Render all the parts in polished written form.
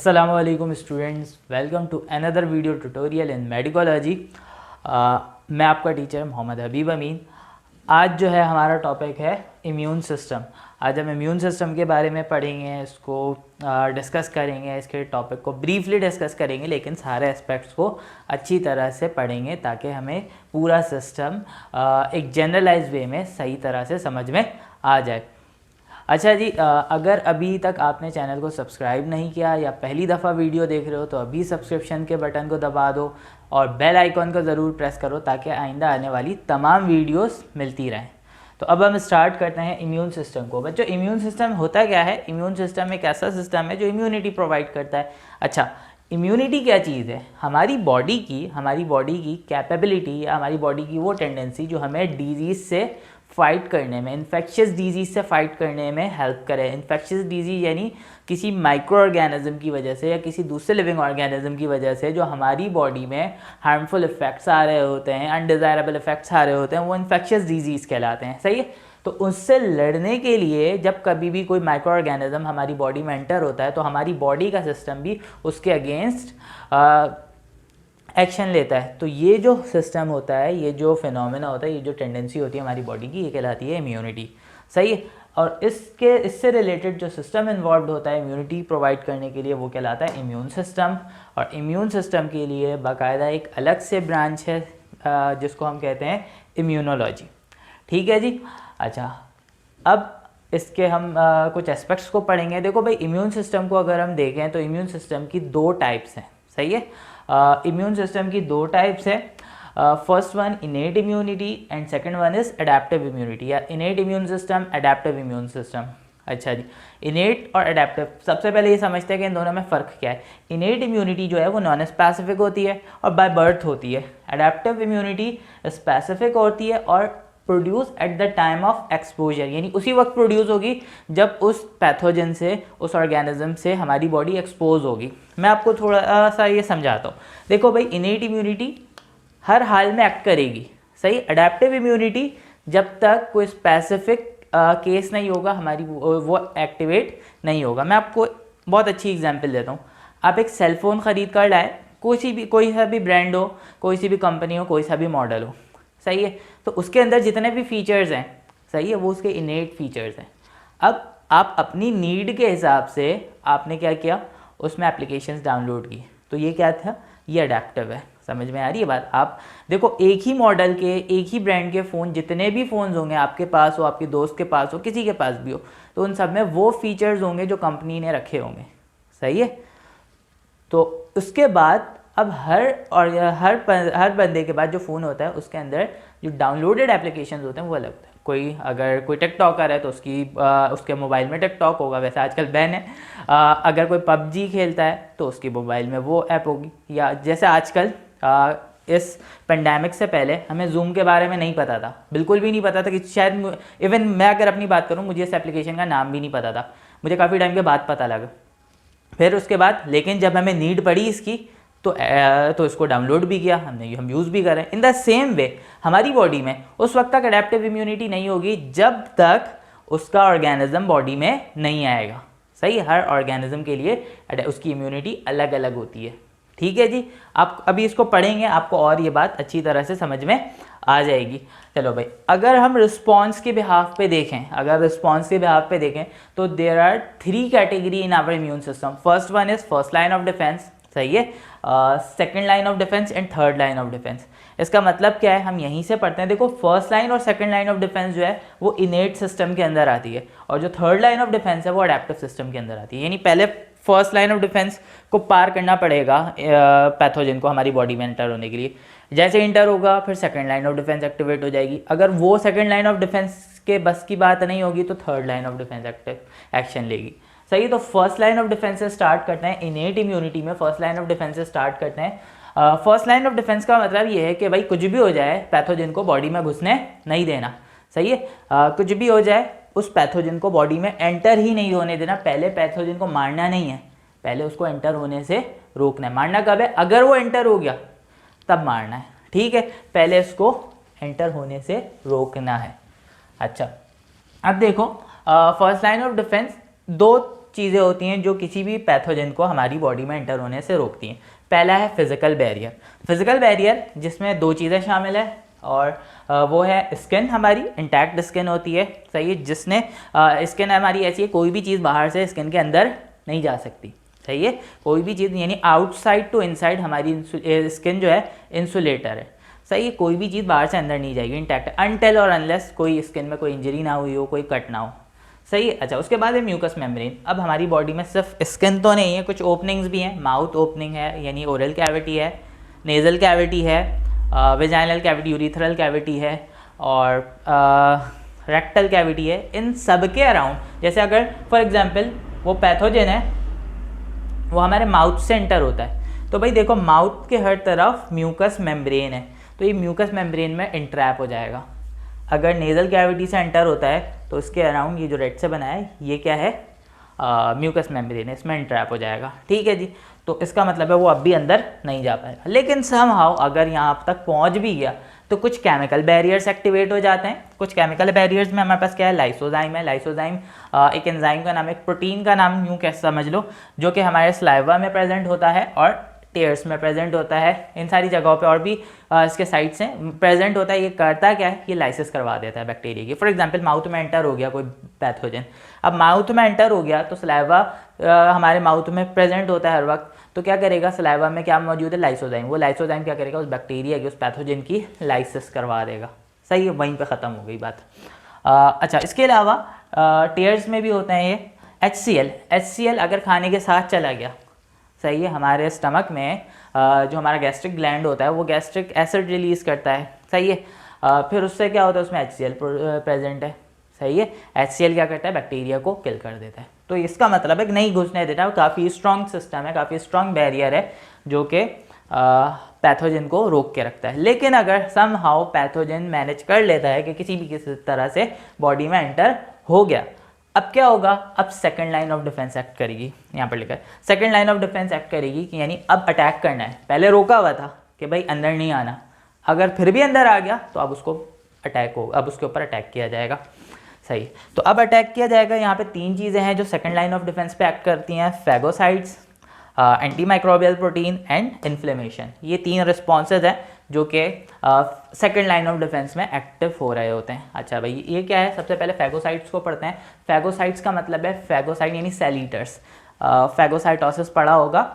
अस्सलामुअलैकुम students, welcome to another video tutorial in Medicology. मैं आपका टीचर मोहम्मद हबीब अमीन। आज जो है हमारा टॉपिक है इम्यून सिस्टम। आज हम इम्यून सिस्टम के बारे में पढ़ेंगे, इसको डिस्कस करेंगे, इसके टॉपिक को ब्रीफली डिस्कस करेंगे, लेकिन सारे एस्पेक्ट्स को अच्छी तरह से पढ़ेंगे ताकि हमें पूरा सिस्टम एक जनरलाइज वे में सही तरह से समझ में आ जाए। अच्छा जी, अगर अभी तक आपने चैनल को सब्सक्राइब नहीं किया या पहली दफ़ा वीडियो देख रहे हो तो अभी सब्सक्रिप्शन के बटन को दबा दो और बेल आइकॉन को ज़रूर प्रेस करो ताकि आइंदा आने वाली तमाम वीडियोस मिलती रहें। तो अब हम स्टार्ट करते हैं इम्यून सिस्टम को। बच्चों, इम्यून सिस्टम होता क्या है? इम्यून सिस्टम एक ऐसा सिस्टम है जो इम्यूनिटी प्रोवाइड करता है। अच्छा, इम्यूनिटी क्या चीज़ है? हमारी बॉडी की कैपेबिलिटी या हमारी बॉडी की वो टेंडेंसी जो हमें डिजीज़ से फाइट करने में, इन्फेक्शियस डिजीज़ से फाइट करने में हेल्प करे। इन्फेक्शियस डिजीज़ यानी किसी माइक्रो ऑर्गेनिज्म की वजह से या किसी दूसरे लिविंग ऑर्गेनिज्म की वजह से जो हमारी बॉडी में हार्मफुल इफेक्ट्स आ रहे होते हैं, अनडिज़ायरेबल इफेक्ट्स आ रहे होते हैं, वो इन्फेक्शियस डिजीज़ कहलाते हैं। सही है? तो उससे लड़ने के लिए जब कभी भी कोई माइक्रो ऑर्गेनिज्म हमारी बॉडी में एंटर होता है तो हमारी बॉडी का सिस्टम भी उसके अगेंस्ट एक्शन लेता है। तो ये जो सिस्टम होता है, ये जो फिनोमेना होता है, ये जो टेंडेंसी होती है हमारी बॉडी की, ये कहलाती है इम्यूनिटी। सही है? और इससे रिलेटेड जो सिस्टम इन्वॉल्व होता है इम्यूनिटी प्रोवाइड करने के लिए, वो कहलाता है इम्यून सिस्टम। और इम्यून सिस्टम के लिए बाकायदा एक अलग से ब्रांच है जिसको हम कहते हैं इम्यूनोलॉजी। ठीक है जी। अच्छा, अब इसके हम कुछ एस्पेक्ट्स को पढ़ेंगे। देखो भाई, इम्यून सिस्टम को अगर हम देखें तो इम्यून सिस्टम की दो टाइप्स हैं। सही है? इम्यून सिस्टम की दो टाइप्स है। First one innate immunity and second one is adaptive immunity या innate immune system, adaptive immune system. अच्छा जी, इनेट और अडेप्टिव, सबसे पहले ये समझते हैं कि इन दोनों में फ़र्क क्या है। इनेट इम्यूनिटी जो है वो नॉन स्पेसिफिक होती है और बाय बर्थ होती है। अडेप्टिव इम्यूनिटी स्पेसिफिक होती है और produce at the time of exposure, यानी उसी वक्त प्रोड्यूस होगी जब उस पैथोजन से, उस ऑर्गेनिज्म से हमारी बॉडी एक्सपोज होगी। मैं आपको थोड़ा सा ये समझाता हूँ। देखो भाई, इनेट इम्यूनिटी हर हाल में एक्ट करेगी। सही? अडेप्टिव इम्यूनिटी जब तक कोई स्पेसिफिक केस नहीं होगा हमारी वो एक्टिवेट नहीं होगा। मैं आपको बहुत अच्छी एग्जांपल देता हूँ। आप एक सेल फ़ोन ख़रीद कर लाए, कोई सा भी ब्रांड हो, कोई सी भी कंपनी हो, कोई सा भी मॉडल हो। सही है? तो उसके अंदर जितने भी फीचर्स हैं, सही है, वो उसके इनेट फीचर्स हैं। अब आप अपनी नीड के हिसाब से आपने क्या किया, उसमें एप्लीकेशंस डाउनलोड की, तो ये क्या था? ये अडेप्टिव है। समझ में आ रही है बात? आप देखो, एक ही मॉडल के, एक ही ब्रांड के फ़ोन, जितने भी फ़ोन्स होंगे, आपके पास हो, आपके दोस्त के पास हो, किसी के पास भी हो, तो उन सब में वो फीचर्स होंगे जो कंपनी ने रखे होंगे। सही है? तो उसके बाद अब हर बंदे के बाद जो फ़ोन होता है उसके अंदर जो डाउनलोडेड एप्लीकेशंस होते हैं वो अलग होते हैं। अगर कोई टिकटॉकर है तो उसके मोबाइल में टिकटॉक होगा, वैसे आजकल बैन है। अगर कोई पबजी खेलता है तो उसकी मोबाइल में वो ऐप होगी। या जैसे आजकल इस पेंडेमिक से पहले हमें जूम के बारे में नहीं पता था, बिल्कुल भी नहीं पता था कि शायद इवन मैं अगर अपनी बात करूँ, मुझे इस एप्लीकेशन का नाम भी नहीं पता था, मुझे काफ़ी टाइम के बाद पता लगा। फिर उसके बाद लेकिन जब हमें नीड पड़ी इसकी तो इसको डाउनलोड भी किया हमने, हम यूज़ भी कर रहे हैं। इन द सेम वे हमारी बॉडी में उस वक्त तक अडेप्टिव इम्यूनिटी नहीं होगी जब तक उसका ऑर्गेनिज्म बॉडी में नहीं आएगा। सही? हर ऑर्गेनिज्म के लिए उसकी इम्यूनिटी अलग अलग होती है। ठीक है जी, आप अभी इसको पढ़ेंगे, आपको और ये बात अच्छी तरह से समझ में आ जाएगी। चलो भाई, अगर हम रिस्पॉन्स के बिहाफ पे देखें, तो there are 3 category in our immune system. First one is first line of defence. सही है? Second line of defence and third line of defence. इसका मतलब क्या है, हम यहीं से पढ़ते हैं। देखो, फर्स्ट लाइन और सेकंड लाइन ऑफ डिफेंस जो है वो इनेट सिस्टम के अंदर आती है और जो थर्ड लाइन ऑफ डिफेंस है वो अडेप्टिव सिस्टम के अंदर आती है। यानी पहले फर्स्ट लाइन ऑफ डिफेंस को पार करना पड़ेगा पैथोजन को हमारी बॉडी में एंटर होने के लिए। जैसे इंटर होगा फिर second line of defence activate हो जाएगी। अगर वो सेकंड लाइन ऑफ डिफेंस के बस की बात नहीं होगी तो third line of defence action लेगी। सही? तो फर्स्ट लाइन ऑफ डिफेंस से स्टार्ट करते हैं। इनेट इम्यूनिटी में फर्स्ट लाइन ऑफ डिफेंस से स्टार्ट करते हैं। फर्स्ट लाइन ऑफ डिफेंस का मतलब ये है कि भाई कुछ भी हो जाए, पैथोजन को बॉडी में घुसने नहीं देना। सही है? कुछ भी हो जाए, उस पैथोजन को बॉडी में एंटर ही नहीं होने देना। पहले पैथोजन को मारना नहीं है, पहले उसको एंटर होने से रोकना है। मारना कब है? अगर वो एंटर हो गया तब मारना है। ठीक है? पहले इसको एंटर होने से रोकना है। अच्छा, अब देखो, फर्स्ट लाइन ऑफ डिफेंस दो चीज़ें होती हैं जो किसी भी पैथोजन को हमारी बॉडी में एंटर होने से रोकती हैं। पहला है फिजिकल बैरियर। फिजिकल बैरियर जिसमें दो चीज़ें शामिल है और वो है स्किन, हमारी इंटैक्ट स्किन होती है, सही है, जिसने स्किन हमारी ऐसी है कोई भी चीज़ बाहर से स्किन के अंदर नहीं जा सकती, सही है, कोई भी चीज़, यानी आउटसाइड टू इनसाइड हमारी स्किन जो है इंसुलेटर है, सही है, कोई भी चीज़ बाहर से अंदर नहीं जाएगी, इंटैक्ट, अनटिल और अनलेस कोई स्किन में कोई इंजरी ना हुई हो, कोई कट ना हो, सही है। अच्छा, उसके बाद है म्यूकस मेम्ब्रेन। अब हमारी बॉडी में सिर्फ स्किन तो नहीं है, कुछ ओपनिंग्स भी हैं, माउथ ओपनिंग है यानी ओरल कैविटी है, नेज़ल कैविटी है, वेजाइनल कैविटी, यूरिथ्रल कैविटी है और रेक्टल कैविटी है। इन सब के अराउंड, जैसे अगर फॉर एग्जांपल वो पैथोजन है वो हमारे माउथ से एंटर होता है, तो भाई देखो माउथ के हर तरफ म्यूकस मेम्ब्रेन है, तो ये म्यूकस मेम्ब्रेन में इंट्रैप हो जाएगा। अगर नेज़ल कैविटी से एंटर होता है तो इसके अराउंड ये जो रेड से बना है ये क्या है, म्यूकस मेम्ब्रेन है, इसमें इंट्रैप हो जाएगा, ठीक है जी। तो इसका मतलब है वो अब भी अंदर नहीं जा पाएगा। लेकिन समहाउ अगर यहाँ तक पहुँच भी गया तो कुछ केमिकल बैरियर्स एक्टिवेट हो जाते हैं। कुछ केमिकल बैरियर्स में हमारे पास क्या है, लाइसोजाइम है। लाइसोजाइम एक एंजाइम का नाम है, एक प्रोटीन का नाम यूँ कैसे समझ लो, जो कि हमारे स्लाइवा में प्रेजेंट होता है और टेयर्स में प्रेजेंट होता है, इन सारी जगहों पे और भी इसके साइड्स हैं प्रेजेंट होता है। ये करता क्या है, ये लाइसिस करवा देता है बैक्टीरिया की। फॉर एग्जांपल माउथ में एंटर हो गया कोई पैथोजन, अब माउथ में एंटर हो गया तो सलाइवा हमारे माउथ में प्रेजेंट होता है हर वक्त, तो क्या करेगा, सलाइवा में क्या मौजूद है, लाइसोजाइम, वो लाइसोजाइम क्या करेगा, उस बैक्टीरिया की, उस पैथोजन की लाइसिस करवा देगा, सही है, वहीं पे ख़त्म हो गई बात। अच्छा, इसके अलावा टेयर्स में भी होते हैं ये HCl अगर खाने के साथ चला गया, सही है, हमारे स्टमक में जो हमारा गैस्ट्रिक ग्लैंड होता है वो गैस्ट्रिक एसिड रिलीज़ करता है, सही है, फिर उससे क्या होता है, उसमें HCl प्रेजेंट है, सही है। HCl क्या करता है, बैक्टीरिया को किल कर देता है। तो इसका मतलब है कि नहीं घुसने देता, काफ़ी स्ट्रॉन्ग सिस्टम है, काफ़ी स्ट्रॉन्ग बैरियर है जो कि पैथोजन को रोक के रखता है। लेकिन अगर समहाउ पैथोजन मैनेज कर लेता है कि किसी तरह से बॉडी में एंटर हो गया, अब क्या होगा, अब second line of defence act करेगी, यहाँ पर लिखा है second line of defence act करेगी कि यानी अब अटैक करना है। पहले रोका हुआ था कि भाई अंदर नहीं आना, अगर फिर भी अंदर आ गया तो अब उसको अटैक होगा, अब उसके ऊपर अटैक किया जाएगा, सही। तो अब अटैक किया जाएगा। यहाँ पे तीन चीज़ें हैं जो सेकंड लाइन ऑफ डिफेंस पे एक्ट करती हैं, phagocytes, anti microbial protein and inflammation. ये तीन रिस्पॉन्सेज हैं जो कि सेकंड लाइन ऑफ डिफेंस में एक्टिव हो रहे होते हैं। अच्छा भाई, ये क्या है, सबसे पहले फैगोसाइट्स को पढ़ते हैं। फैगोसाइट्स का मतलब है फैगोसाइट यानी सेल ईटर्स, फैगोसाइटोसिस पढ़ा होगा,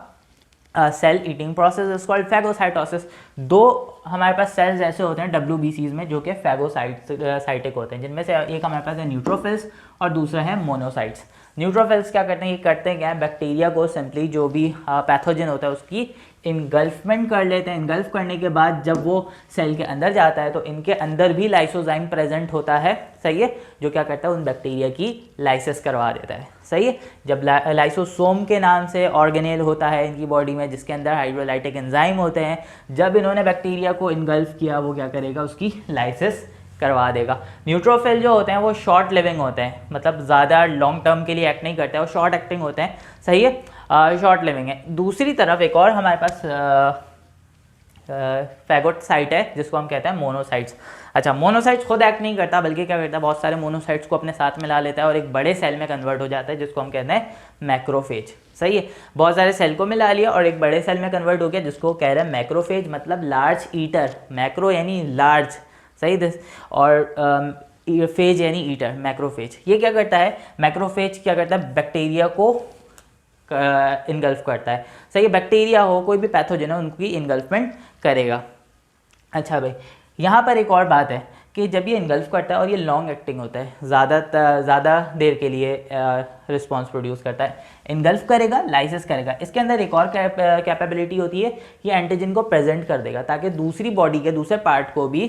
cell eating process is called phagocytosis. दो हमारे पास सेल्स ऐसे होते हैं WBCs में जो कि फैगोसाइटिक होते हैं, जिनमें से एक हमारे पास है न्यूट्रोफिल्स और दूसरा है मोनोसाइट्स। न्यूट्रोफिल्स क्या करते हैं, ये करते हैं क्या है, बैक्टीरिया को सिंपली जो भी पैथोजन होता है उसकी इनगल्फमेंट कर लेते हैं। इनगल्फ करने के बाद जब वो सेल के अंदर जाता है तो इनके अंदर भी लाइसोजाइम प्रेजेंट होता है, सही है, जो क्या करता है, उन बैक्टीरिया की लाइसिस करवा देता है, सही है। जब लाइसोसोम के नाम से ऑर्गेनेल होता है इनकी बॉडी में जिसके अंदर हाइड्रोलाइटिक एंजाइम होते हैं, जब इन्होंने बैक्टीरिया को इनगल्फ किया वो क्या करेगा, उसकी लाइसिस करवा देगा। न्यूट्रोफिल जो होते हैं वो शॉर्ट लिविंग होते हैं, मतलब ज़्यादा लॉन्ग टर्म के लिए एक्ट नहीं करते हैं, वो शॉर्ट एक्टिंग होते हैं, सही है, शॉर्ट लिविंग है। दूसरी तरफ एक और हमारे पास फैगोसाइट है जिसको हम कहते हैं मोनोसाइट्स। अच्छा, मोनोसाइट्स खुद एक्ट नहीं करता बल्कि क्या करता है, बहुत सारे मोनोसाइट्स को अपने साथ मिला लेता है और एक बड़े सेल में कन्वर्ट हो जाता है जिसको हम कहते हैं मैक्रोफेज, सही है। बहुत सारे सेल को मिला लिया और एक बड़े सेल में कन्वर्ट हो गया जिसको कह रहे हैं मैक्रोफेज, मतलब लार्ज ईटर, मैक्रो यानी लार्ज, सही, और फेज यानी ईटर, मैक्रोफेज। ये क्या करता है, मैक्रोफेज क्या करता है, बैक्टीरिया को इनगल्फ करता है, सही है, बैक्टीरिया हो कोई भी पैथोजन हो उनकी इनगल्फमेंट करेगा। अच्छा भाई, यहाँ पर एक और बात है कि जब ये इनगल्फ करता है और ये लॉन्ग एक्टिंग होता है, ज़्यादा देर के लिए रिस्पॉन्स प्रोड्यूस करता है, इनगल्फ करेगा, लाइसिस करेगा, इसके अंदर एक और कैपेबिलिटी होती है, ये एंटीजन को प्रेजेंट कर देगा ताकि दूसरी बॉडी के दूसरे पार्ट को भी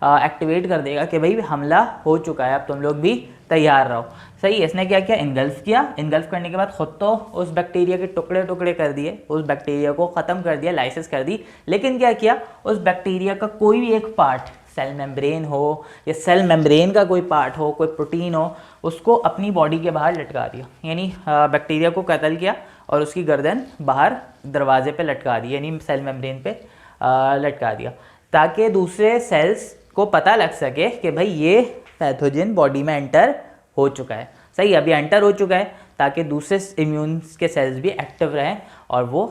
एक्टिवेट कर देगा कि भाई हमला हो चुका है, अब तुम लोग भी तैयार रहो, सही है। इसने क्या किया, इनगल्फ किया, इनगल्फ करने के बाद खुद तो उस बैक्टीरिया के टुकड़े टुकड़े कर दिए, उस बैक्टीरिया को ख़त्म कर दिया, लाइसिस कर दी, लेकिन क्या किया, उस बैक्टीरिया का कोई भी एक पार्ट, सेल मेम्ब्रेन हो या सेल मेम्ब्रेन का कोई पार्ट हो, कोई प्रोटीन हो, उसको अपनी बॉडी के बाहर लटका दिया, यानी बैक्टीरिया को कत्ल किया और उसकी गर्दन बाहर दरवाजे पे लटका दी, यानी सेल मेम्ब्रेन पे लटका दिया, ताकि दूसरे सेल्स को पता लग सके कि भाई ये पैथोजन बॉडी में एंटर हो चुका है, सही, अभी एंटर हो चुका है, ताकि दूसरे इम्यून के सेल्स भी एक्टिव रहें और वो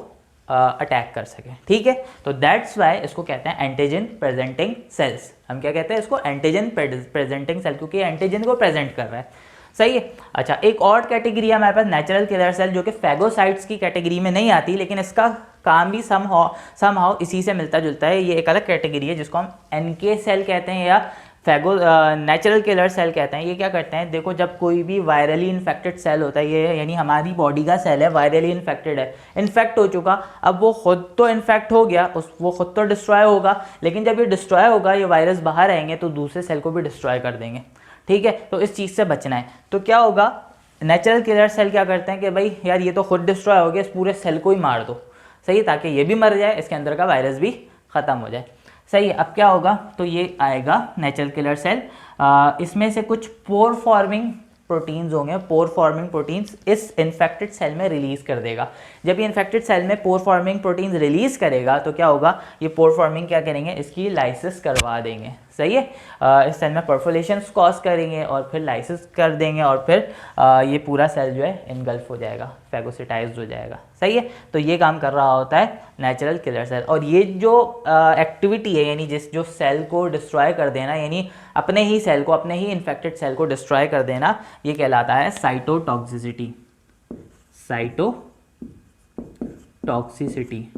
अटैक कर सकें। ठीक है, तो दैट्स वाई इसको कहते हैं एंटीजन प्रेजेंटिंग सेल्स। हम क्या कहते हैं इसको? एंटीजन प्रेजेंटिंग सेल, क्योंकि एंटीजन को प्रेजेंट कर रहा है। सही है। अच्छा, एक और कैटेगरी है हमारे पास नेचुरल किलर सेल, जो कि फैगोसाइट्स की कैटेगरी में नहीं आती, लेकिन इसका काम भी समहाउ इसी से मिलता जुलता है। ये एक अलग कैटेगरी है जिसको हम एनके सेल कहते हैं या नेचुरल किलर सेल कहते हैं। ये क्या करते हैं? देखो, जब कोई भी वायरली इन्फेक्टेड सेल होता है, ये यानी हमारी बॉडी का सेल है, वायरली इन्फेक्टेड है, इन्फेक्ट हो चुका, अब वो खुद तो इन्फेक्ट हो गया, वो खुद तो डिस्ट्रॉय होगा, लेकिन जब ये डिस्ट्रॉय होगा, ये वायरस बाहर आएंगे तो दूसरे सेल को भी डिस्ट्रॉय कर देंगे। ठीक है, तो इस चीज़ से बचना है। तो क्या होगा? नेचुरल किलर सेल क्या करते हैं कि भाई यार ये तो खुद डिस्ट्रॉय हो गया, इस पूरे सेल को ही मार दो। सही, ताकि ये भी मर जाए, इसके अंदर का वायरस भी ख़त्म हो जाए। सही है। अब क्या होगा? तो ये आएगा नेचुरल किलर सेल। इसमें से कुछ पोर फॉर्मिंग प्रोटीन्स होंगे, पोर फॉर्मिंग प्रोटीन्स इस इन्फेक्टेड सेल में रिलीज कर देगा। जब ये इन्फेक्टेड सेल में पोर फॉर्मिंग प्रोटीन्स रिलीज करेगा तो क्या होगा? ये पोर फॉर्मिंग क्या करेंगे? इसकी लाइसिस करवा देंगे। सही है। इस सेल में परफोलेशंस कॉज करेंगे और फिर लाइसिस कर देंगे और फिर ये पूरा सेल जो है इनगल्फ हो जाएगा, फैगोसिटाइज्ड हो जाएगा। सही है। तो ये काम कर रहा होता है नेचुरल किलर सेल। और ये जो एक्टिविटी है, यानी जो सेल को डिस्ट्रॉय कर देना, यानी अपने ही सेल को, अपने ही इन्फेक्टेड सेल को डिस्ट्रॉय कर देना, ये कहलाता है साइटोटॉक्सिसिटी। साइटोटॉक्सिसिटी,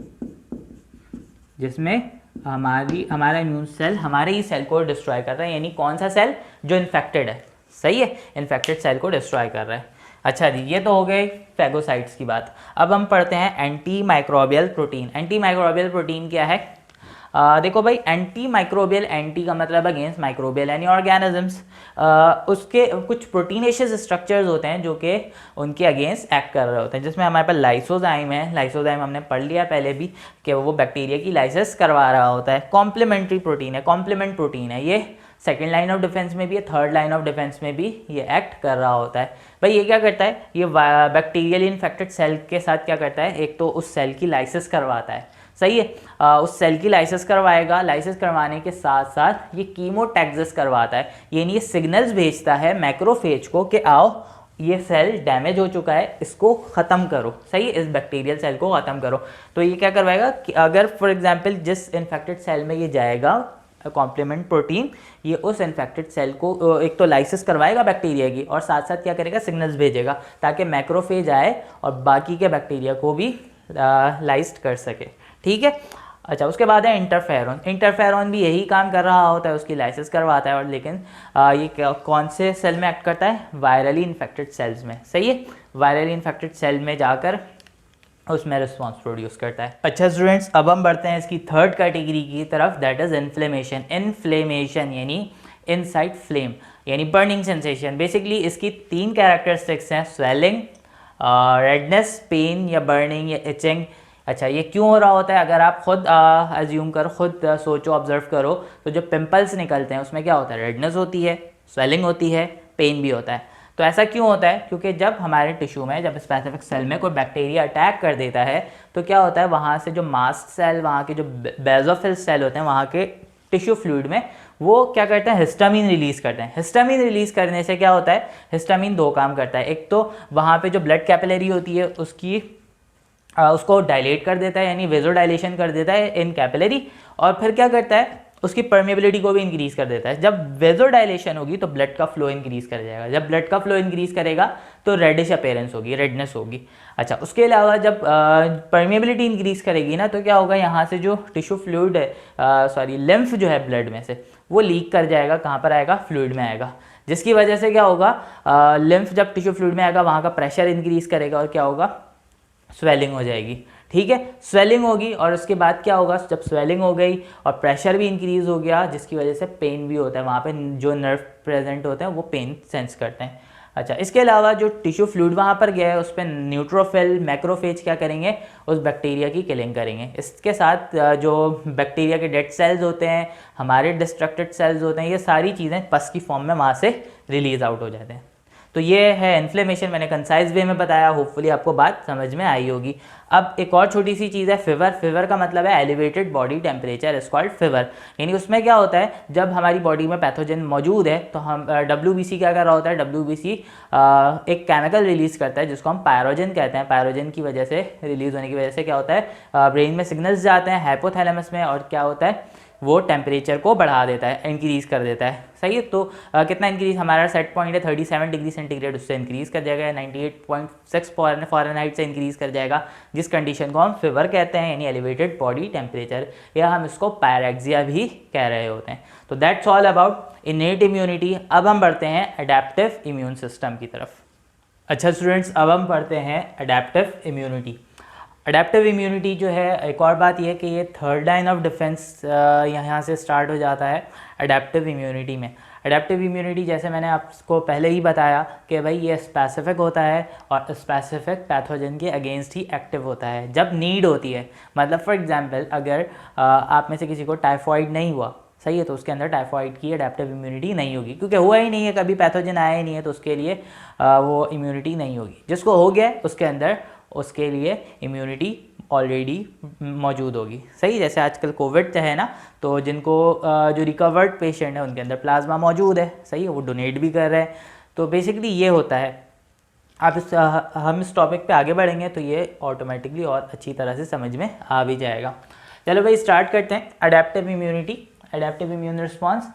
जिसमें हमारा इम्यून सेल हमारे ही सेल को डिस्ट्रॉय कर रहा है। यानी कौन सा सेल? जो इन्फेक्टेड है। सही है, इन्फेक्टेड सेल को डिस्ट्रॉय कर रहा है। अच्छा जी, ये तो हो गए फैगोसाइट्स की बात। अब हम पढ़ते हैं anti microbial protein. Anti microbial protein क्या है? देखो भाई, एंटी माइक्रोबियल, एंटी का मतलब अगेंस्ट, माइक्रोबियल यानी ऑर्गेनिजम्स। उसके कुछ प्रोटीनेशियस स्ट्रक्चर्स होते हैं जो कि उनके अगेंस्ट एक्ट कर रहे होते हैं, जिसमें हमारे पास लाइसोजाइम है। लाइसोजाइम हमने पढ़ लिया पहले भी कि वो बैक्टीरिया की लाइसिस करवा रहा होता है। कॉम्प्लीमेंट्री प्रोटीन है, कॉम्प्लीमेंट प्रोटीन है, ये सेकेंड लाइन ऑफ डिफेंस में भी है, थर्ड लाइन ऑफ डिफेंस में भी ये एक्ट कर रहा होता है। भाई ये क्या करता है? ये बैक्टीरियल इन्फेक्टेड सेल के साथ क्या करता है? एक तो उस सेल की लाइसिस करवाता है। सही है। उस सेल की लाइसिस करवाएगा, लाइसिस करवाने के साथ साथ ये कीमोटैक्सिस करवाता है, यानी ये सिग्नल्स भेजता है मैक्रोफेज को कि आओ, ये सेल डैमेज हो चुका है, इसको ख़त्म करो। सही है, इस बैक्टीरियल सेल को ख़त्म करो। तो ये क्या करवाएगा कि अगर फॉर एग्जांपल जिस इन्फेक्टेड सेल में ये जाएगा कॉम्प्लीमेंट प्रोटीन, ये उस इन्फेक्टेड सेल को एक तो लाइसिस करवाएगा बैक्टीरिया की, और साथ साथ क्या करेगा? सिग्नल्स भेजेगा ताकि मैक्रोफेज आए और बाकी के बैक्टीरिया को भी लाइस्ड कर सके। ठीक है। अच्छा, उसके बाद है इंटरफेरॉन। इंटरफेरॉन भी यही काम कर रहा होता है, उसकी लाइसिस करवाता है, और लेकिन ये कौन से सेल में एक्ट करता है? वायरली इन्फेक्टेड सेल्स में। सही है, वायरली इन्फेक्टेड सेल में जाकर उसमें रिस्पॉन्स प्रोड्यूस करता है। अच्छा स्टूडेंट्स, अब हम बढ़ते हैं इसकी थर्ड कैटेगरी की तरफ, दैट इज इन्फ्लेमेशन। इन्फ्लेमेशन यानी इनसाइड फ्लेम, यानी बर्निंग सेंसेशन। बेसिकली इसकी 3 कैरेक्टरिस्टिक्स हैं: स्वेलिंग, रेडनेस, पेन या बर्निंग या इचिंग। अच्छा, ये क्यों हो रहा होता है? अगर आप खुद अज्यूम करो, खुद सोचो, ऑब्जर्व करो, तो जो पिंपल्स निकलते हैं उसमें क्या होता है? रेडनेस होती है, स्वेलिंग होती है, पेन भी होता है। तो ऐसा क्यों होता है? क्योंकि जब हमारे टिश्यू में, जब स्पेसिफिक सेल में कोई बैक्टीरिया अटैक कर देता है, तो क्या होता है? वहाँ से जो मास्ट सेल, वहाँ के जो बेसोफिल सेल होते हैं, वहाँ के टिश्यू फ्लूइड में, वो क्या करते हैं? हिस्टामिन रिलीज़ करते हैं। हिस्टामिन रिलीज़ करने से क्या होता है? हिस्टामिन 2 काम करता है। एक तो वहाँ पे जो ब्लड कैपिलरी होती है उसको डायलेट कर देता है, यानी वेजो डायलेशन कर देता है इन कैपिलरी, और फिर क्या करता है? उसकी परमेबिलिटी को भी इंक्रीज़ कर देता है। जब वेजो डायलेशन होगी तो ब्लड का फ्लो इंक्रीज़ कर जाएगा। जब ब्लड का फ्लो इंक्रीज़ करेगा तो रेडिश अपीयरेंस होगी, रेडनेस होगी। अच्छा, उसके अलावा जब परमेबिलिटी इंक्रीज़ करेगी ना, तो क्या होगा? यहाँ से जो टिश्यू फ्लूइड है, लिम्फ जो है ब्लड में से, वो लीक कर जाएगा। कहाँ पर आएगा? फ्लूइड में आएगा। जिसकी वजह से क्या होगा? लिम्फ जब टिश्यू फ्लूइड में आएगा, वहाँ का प्रेशर इंक्रीज़ करेगा और क्या होगा? स्वेलिंग हो जाएगी। ठीक है, स्वेलिंग होगी, और उसके बाद क्या होगा? जब स्वेलिंग हो गई और प्रेशर भी इंक्रीज हो गया, जिसकी वजह से पेन भी होता है। वहाँ पे जो नर्व प्रेजेंट होते हैं वो पेन सेंस करते हैं। अच्छा, इसके अलावा जो टिश्यू फ्लूइड वहाँ पर गया है, उस पर न्यूट्रोफिल, मैक्रोफेज क्या करेंगे? उस बैक्टीरिया की किलिंग करेंगे। इसके साथ जो बैक्टीरिया के डेड सेल्स होते हैं, हमारे डिस्ट्रक्टेड सेल्स होते हैं, ये सारी चीज़ें पस की फॉर्म में वहाँ से रिलीज आउट हो जाते हैं। तो ये है इन्फ्लेमेशन, मैंने कंसाइज वे में बताया, होपफुली आपको बात समझ में आई होगी। अब एक और छोटी सी चीज़ है फीवर। फीवर का मतलब है elevated body temperature is called fever. यानी उसमें क्या होता है, जब हमारी बॉडी में पैथोजन मौजूद है तो हम WBC क्या कर रहा होता है, WBC एक केमिकल रिलीज करता है जिसको हम पायरोजन कहते हैं। पायरोजन की वजह से, रिलीज होने की वजह से क्या होता है, ब्रेन में सिग्नल्स जाते हैं हाइपोथैलेमस में, और क्या होता है, वो टेम्परेचर को बढ़ा देता है, इंक्रीज़ कर देता है। सही है, तो कितना इंक्रीज़, हमारा सेट पॉइंट है 37 डिग्री सेंटीग्रेड, उससे इंक्रीज़ कर जाएगा, 98.6 फ़ारेनहाइट से इंक्रीज़ कर जाएगा, जिस कंडीशन को हम फीवर कहते हैं, यानी एलिवेटेड बॉडी टेम्परेचर, या हम इसको पायरेक्सिया भी कह रहे होते हैं। तो that's all about innate immunity. अब हम बढ़ते हैं अडेप्टिव इम्यून सिस्टम की तरफ। अच्छा स्टूडेंट्स, अब हम पढ़ते हैं अडेप्टिव इम्यूनिटी। अडेप्टिव इम्यूनिटी जो है, एक और बात यह कि ये थर्ड लाइन ऑफ डिफेंस यहाँ से स्टार्ट हो जाता है अडेप्टिव इम्यूनिटी में। अडेप्टिव इम्यूनिटी जैसे मैंने आपको पहले ही बताया कि भाई ये स्पेसिफिक होता है और स्पेसिफिक पैथोजन के अगेंस्ट ही एक्टिव होता है जब नीड होती है। मतलब फॉर एग्जांपल, अगर आप में से किसी को टाइफॉइड नहीं हुआ, सही है, तो उसके अंदर टाइफॉइड की अडेप्टिव इम्यूनिटी नहीं होगी, क्योंकि हुआ ही नहीं है, कभी पैथोजन आया ही नहीं है, तो उसके लिए वो इम्यूनिटी नहीं होगी। जिसको हो गया उसके अंदर, उसके लिए इम्यूनिटी ऑलरेडी मौजूद होगी। सही, जैसे आजकल कोविड है ना, तो जिनको जो रिकवर्ड पेशेंट है उनके अंदर प्लाज्मा मौजूद है, सही है, वो डोनेट भी कर रहे हैं। तो बेसिकली ये होता है। आप हम इस टॉपिक पे आगे बढ़ेंगे तो ये ऑटोमेटिकली और अच्छी तरह से समझ में आ भी जाएगा। चलो भाई स्टार्ट करते हैं। Adaptive immunity, adaptive immune response,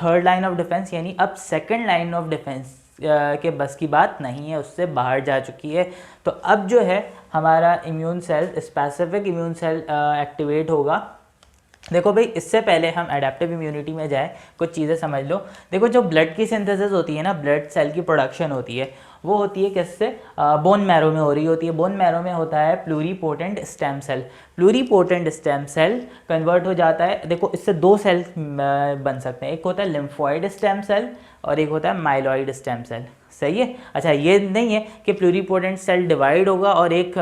third line of defence, यानी अब सेकेंड लाइन ऑफ डिफेंस के बस की बात नहीं है, उससे बाहर जा चुकी है। तो अब जो है हमारा immune cell, specific immune cell activate होगा। देखो भाई, इससे पहले हम एडेप्टिव इम्यूनिटी में जाए, कुछ चीज़ें समझ लो। देखो, जो ब्लड की सिंथेसिस होती है ना, ब्लड सेल की प्रोडक्शन होती है, वो होती है किससे, बोन मैरो में हो रही होती है। बोन मैरो में होता है pluripotent stem cell. Pluripotent stem cell convert हो जाता है। देखो, इससे दो सेल बन सकते हैं, एक होता है लिम्फॉइड स्टेम सेल और एक होता है माइलॉइड स्टेम सेल। सही है। अच्छा, ये नहीं है कि प्लूरीपोटेंट सेल डिवाइड होगा और एक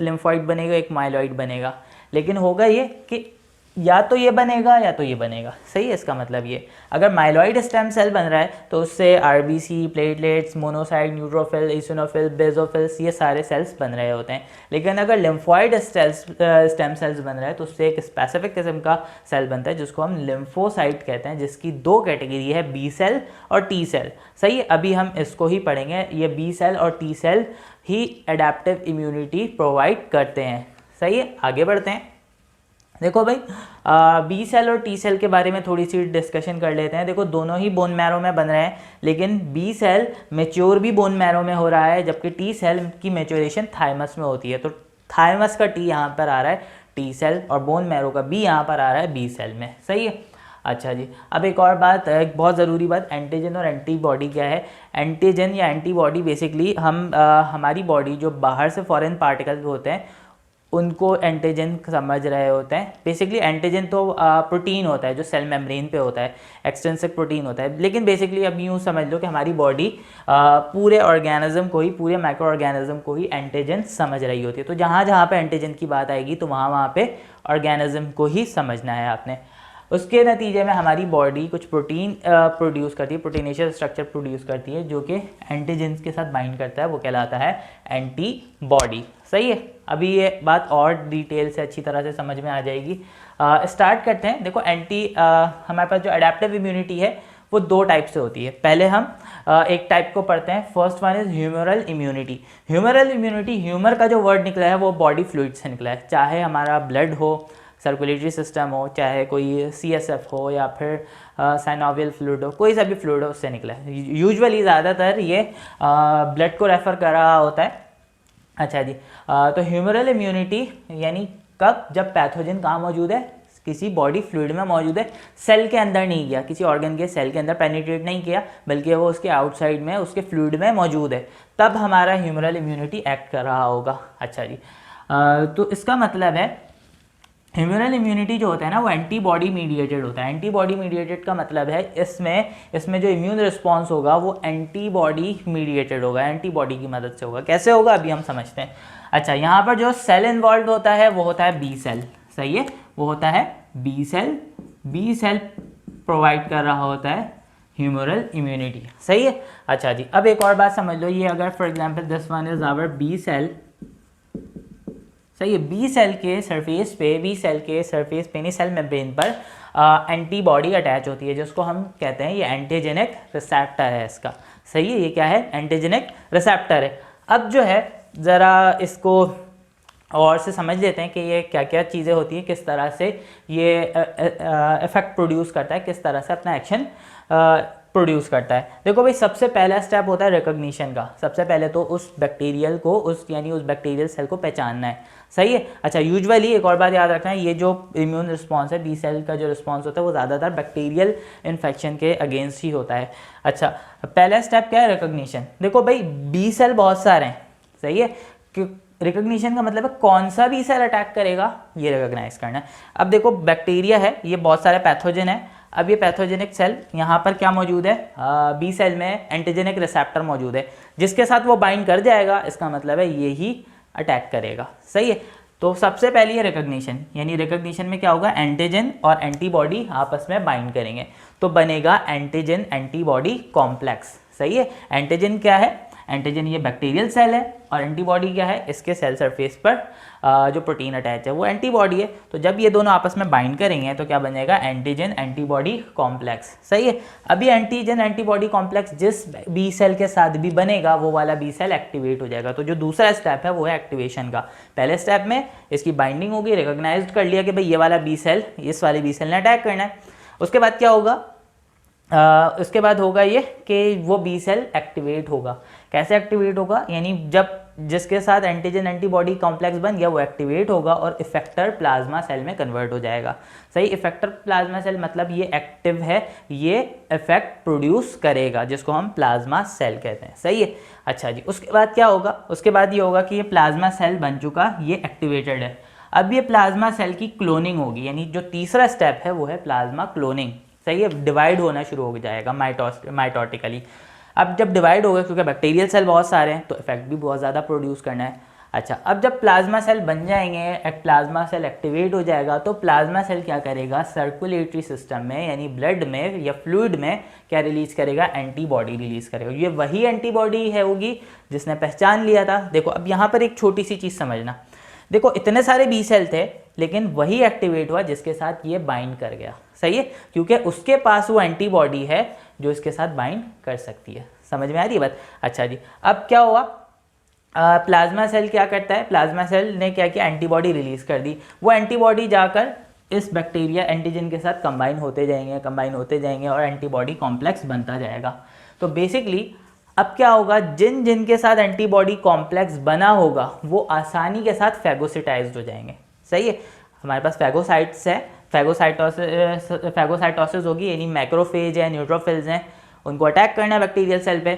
लिम्फॉइड बनेगा, एक माइलॉइड बनेगा, लेकिन होगा ये कि या तो ये बनेगा या तो ये बनेगा। सही है, इसका मतलब ये, अगर माइलॉइड स्टेम सेल बन रहा है तो उससे RBC, platelets, monocyte, neutrophil, eosinophil, basophils, ये सारे सेल्स बन रहे होते हैं। लेकिन अगर लिम्फॉइड स्टेम सेल्स बन रहा है तो उससे एक स्पेसिफिक किस्म का सेल बनता है जिसको हम लिम्फोसाइट कहते हैं, जिसकी दो कैटेगरी है, बी सेल और टी सेल। सही है, अभी हम इसको ही पढ़ेंगे। ये बी सेल और टी सेल ही एडेप्टिव इम्यूनिटी प्रोवाइड करते हैं। सही है, आगे बढ़ते हैं। देखो भाई, बी सेल और टी सेल के बारे में थोड़ी सी डिस्कशन कर लेते हैं। देखो, दोनों ही बोन मैरो में बन रहे हैं, लेकिन बी सेल मैच्योर भी बोन मैरो में हो रहा है, जबकि टी सेल की मैच्योरेशन थाइमस में होती है। तो थाइमस का टी यहाँ पर आ रहा है टी सेल, और बोन मैरो का बी यहाँ पर आ रहा है बी सेल में। सही है। अच्छा जी, अब एक और बात, एक बहुत ज़रूरी बात, एंटीजन और एंटीबॉडी क्या है। एंटीजन या एंटीबॉडी बेसिकली हमारी बॉडी जो बाहर से फॉरेन पार्टिकल्स होते हैं उनको एंटीजन समझ रहे होते हैं। बेसिकली एंटीजन तो प्रोटीन होता है जो सेल मेम्ब्रेन पे होता है, एक्सट्रिंसिक प्रोटीन होता है। लेकिन बेसिकली अब यूँ समझ लो कि हमारी बॉडी पूरे ऑर्गेनिज्म को ही, पूरे माइक्रो ऑर्गेनिज्म को ही एंटीजन समझ रही होती है। तो जहाँ जहाँ पे एंटीजन की बात आएगी तो वहाँ पे ऑर्गेनिज्म को ही समझना है आपने। उसके नतीजे में हमारी बॉडी कुछ प्रोटीन प्रोड्यूस करती है, प्रोटीनेशियस स्ट्रक्चर प्रोड्यूस करती है, जो कि एंटीजेंस के साथ बाइंड करता है, वो कहलाता है एंटीबॉडी। सही है, अभी ये बात और डिटेल से अच्छी तरह से समझ में आ जाएगी। स्टार्ट करते हैं। देखो, हमारे पास जो अडेप्टिव इम्यूनिटी है वो दो टाइप से होती है। पहले हम एक टाइप को पढ़ते हैं। First one is humoral immunity. Humoral immunity, humour का जो वर्ड निकला है वो बॉडी फ्लूइड से निकला है, चाहे हमारा ब्लड हो, सर्कुलेटरी सिस्टम हो, चाहे कोई CSF हो या फिर साइनोवियल फ्लूइड हो, कोई सा भी फ्लूइड हो, उससे निकला है। यूजुअली ज़्यादातर ये ब्लड को रेफर कर रहा होता है। अच्छा जी, तो ह्यूमरल इम्यूनिटी यानी कब, जब पैथोजन कहाँ मौजूद है, किसी बॉडी फ्लूइड में मौजूद है, सेल के अंदर नहीं गया, किसी ऑर्गन के सेल के अंदर पेनिट्रेट नहीं किया, बल्कि वो उसके आउटसाइड में, उसके फ्लूइड में मौजूद है, तब हमारा ह्यूमरल इम्यूनिटी एक्ट कर रहा होगा। अच्छा जी, तो इसका मतलब है ह्यूमरल इम्यूनिटी जो होता है ना वो एंटीबॉडी मीडिएटेड होता है। एंटीबॉडी मीडिएटेड का मतलब है इसमें जो इम्यून रिस्पॉन्स होगा वो एंटीबॉडी मीडिएटेड होगा, एंटीबॉडी की मदद से होगा। कैसे होगा अभी हम समझते हैं। अच्छा, यहाँ पर जो सेल इन्वॉल्व होता है वो होता है बी सेल। सही है, वो होता है B cell. B cell provide कर रहा होता है ह्यूमरल इम्यूनिटी। सही है। अच्छा जी, अब एक और बात समझ लो, ये अगर for example this one is our B cell, सही है, बी सेल के सरफेस पे, बी सेल के सरफेस पे नहीं, सेल मेम्ब्रेन पर एंटीबॉडी अटैच होती है जिसको हम कहते हैं ये एंटीजेनिक रिसेप्टर है इसका। सही है, ये क्या है, एंटीजेनिक रिसेप्टर है। अब जो है ज़रा इसको और से समझ लेते हैं कि ये क्या क्या चीज़ें होती हैं, किस तरह से ये इफेक्ट प्रोड्यूस करता है, किस तरह से अपना एक्शन प्रोड्यूस करता है। देखो भाई, सबसे पहला स्टेप होता है रिकॉग्निशन का। सबसे पहले तो उस बैक्टीरियल को, उस यानी उस बैक्टीरियल सेल को पहचानना है। सही है। अच्छा, यूजुअली एक और बात याद रखना है, ये जो इम्यून रिस्पॉन्स है, बी सेल का जो रिस्पॉन्स होता है वो ज़्यादातर बैक्टीरियल इन्फेक्शन के अगेंस्ट ही होता है। अच्छा, पहला स्टेप क्या है, रिकॉग्निशन। देखो भाई, बी सेल बहुत सारे हैं, सही है, रिकॉग्निशन का मतलब है कौन सा बी सेल अटैक करेगा ये रिकॉग्नाइज करना है। अब देखो, बैक्टीरिया है, ये बहुत सारे पैथोजन है। अब ये पैथोजेनिक सेल यहाँ पर क्या मौजूद है, बी सेल में एंटीजेनिक रिसेप्टर मौजूद है, जिसके साथ वो बाइंड कर जाएगा, इसका मतलब है ये ही अटैक करेगा। सही है। तो सबसे पहले ये रिकॉग्निशन, यानी रिकॉग्निशन में क्या होगा, एंटीजन और एंटीबॉडी आपस में बाइंड करेंगे तो बनेगा एंटीजन एंटीबॉडी कॉम्प्लेक्स। सही है। एंटीजन क्या है, एंटीजन ये बैक्टीरियल सेल है, और एंटीबॉडी क्या है, इसके सेल सरफेस पर जो प्रोटीन अटैच है वो एंटीबॉडी है। तो जब ये दोनों आपस में बाइंड करेंगे तो क्या बनेगा, एंटीजन एंटीबॉडी कॉम्प्लेक्स। सही है। अभी एंटीजन एंटीबॉडी कॉम्प्लेक्स जिस बी सेल के साथ भी बनेगा वो वाला बी सेल एक्टिवेट हो जाएगा। तो जो दूसरा स्टेप है वो है एक्टिवेशन का। पहले स्टेप में इसकी बाइंडिंग होगी, रिकॉग्नाइज कर लिया कि भाई ये वाला बी सेल, इस वाले बी सेल ने अटैक करना है। उसके बाद क्या होगा, उसके बाद होगा ये कि वो बी सेल एक्टिवेट होगा। कैसे एक्टिवेट होगा, यानी जब जिसके साथ एंटीजन एंटीबॉडी कॉम्प्लेक्स बन गया वो एक्टिवेट होगा और इफेक्टर प्लाज्मा सेल में कन्वर्ट हो जाएगा। सही। इफेक्टर प्लाज्मा सेल मतलब ये एक्टिव है, ये इफेक्ट प्रोड्यूस करेगा, जिसको हम प्लाज्मा सेल कहते हैं। सही है। अच्छा जी, उसके बाद क्या होगा, उसके बाद ये होगा कि ये प्लाज्मा सेल बन चुका, ये एक्टिवेटेड है। अब ये प्लाज्मा सेल की क्लोनिंग होगी, यानी जो तीसरा स्टेप है वो है प्लाज्मा क्लोनिंग। सही है। डिवाइड होना शुरू हो जाएगा माइटोटिकली। अब जब डिवाइड होगा, क्योंकि बैक्टीरियल सेल बहुत सारे हैं तो इफेक्ट भी बहुत ज़्यादा प्रोड्यूस करना है। अच्छा, अब जब प्लाज्मा सेल बन जाएंगे, प्लाज्मा सेल एक्टिवेट हो जाएगा, तो प्लाज्मा सेल क्या करेगा, सर्कुलेटरी सिस्टम में यानी ब्लड में या फ्लूइड में क्या रिलीज करेगा, एंटीबॉडी रिलीज करेगा। ये वही एंटीबॉडी है होगी जिसने पहचान लिया था। देखो, अब यहाँ पर एक छोटी सी चीज़ समझना। देखो, इतने सारे बी सेल थे लेकिन वही एक्टिवेट हुआ जिसके साथ ये बाइंड कर गया। सही है, क्योंकि उसके पास वो एंटीबॉडी है जो इसके साथ बाइंड कर सकती है। समझ में आ रही है बात। अच्छा जी, अब क्या हुआ, प्लाज्मा सेल क्या करता है, प्लाज्मा सेल ने क्या किया, एंटीबॉडी रिलीज कर दी। वो एंटीबॉडी जाकर इस बैक्टीरिया एंटीजन के साथ कंबाइन होते जाएंगे और एंटीबॉडी कॉम्प्लेक्स बनता जाएगा। तो बेसिकली अब क्या होगा, जिन जिन के साथ एंटीबॉडी कॉम्प्लेक्स बना होगा वो आसानी के साथ फैगोसिटाइज्ड हो जाएंगे। सही है। हमारे पास फैगोसाइट्स है, फैगोसाइटोसिस होगी, यानी मैक्रोफेज है, न्यूट्रोफिल्स हैं, उनको अटैक करना है बैक्टीरियल सेल पे,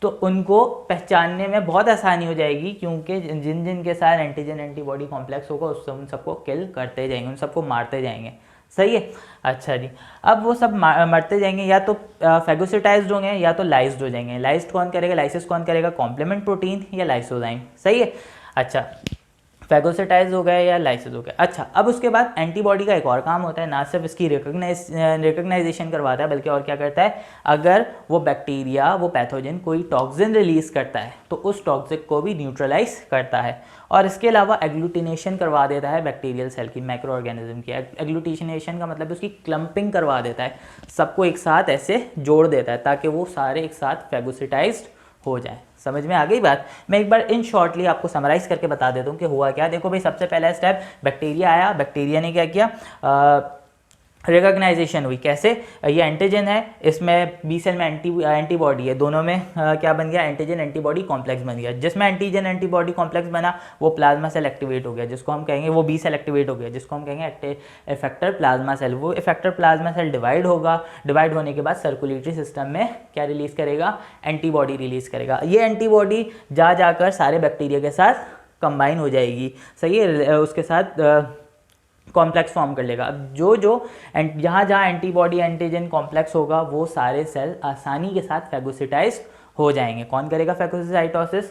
तो उनको पहचानने में बहुत आसानी हो जाएगी, क्योंकि जिन जिन के साथ एंटीजन एंटीबॉडी कॉम्प्लेक्स होगा उससे उन सबको किल करते जाएंगे, उन सबको मारते जाएंगे। सही है। अच्छा जी, अब वो सब मरते जाएंगे, या तो फैगोसिटाइज्ड होंगे या तो लाइज्ड हो जाएंगे। लाइज्ड कौन करेगा, लाइसिस कौन करेगा, कॉम्प्लीमेंट प्रोटीन या लाइसोजाइम। सही है। अच्छा, फैगोसिटाइज हो गया या लाइसिस हो गया। अच्छा, अब उसके बाद एंटीबॉडी का एक और काम होता है, ना सिर्फ इसकी रिकॉग्नाइजेशन करवाता है बल्कि और क्या करता है, अगर वो बैक्टीरिया, वो पैथोजन कोई टॉक्सिन रिलीज करता है तो उस टॉक्सिक को भी न्यूट्रलाइज करता है, और इसके अलावा एग्लूटिनेशन करवा देता है बैक्टीरियल सेल की, माइक्रो ऑर्गेनिज्म की। एग्लूटिनेशन का मतलब उसकी क्लम्पिंग करवा देता है, सबको एक साथ ऐसे जोड़ देता है ताकि वो सारे एक साथ फैगोसिटाइज्ड हो जाए। समझ में आ गई बात। मैं एक बार इन शॉर्टली आपको समराइज करके बता देता हूँ कि हुआ क्या। देखो भाई, सबसे पहला स्टेप, बैक्टीरिया आया, बैक्टीरिया ने क्या किया, रिकॉग्नाइजेशन हुई। कैसे, ये एंटीजन है, इसमें बी सेल में एंटीबॉडी है, दोनों में क्या बन गया, एंटीजन एंटीबॉडी कॉम्प्लेक्स बन गया। जिसमें एंटीजन एंटीबॉडी कॉम्प्लेक्स बना वो प्लाज्मा सेल एक्टिवेट हो गया, जिसको हम कहेंगे, वो बी सेल एक्टिवेट हो गया जिसको हम कहेंगे इफेक्टर प्लाज्मा सेल। वो इफेक्टर प्लाज्मा सेल डिवाइड होगा, डिवाइड होने के बाद सर्कुलेटरी सिस्टम में क्या रिलीज करेगा, एंटीबॉडी रिलीज करेगा। ये एंटीबॉडी जाकर सारे बैक्टीरिया के साथ कंबाइन हो जाएगी। सही है, उसके साथ कॉम्प्लेक्स फॉर्म कर लेगा। अब जो जहाँ एंटीबॉडी एंटीजन कॉम्प्लेक्स होगा वो सारे सेल आसानी के साथ फैगोसिटाइज हो जाएंगे। कौन करेगा फैगोसाइटोसिस,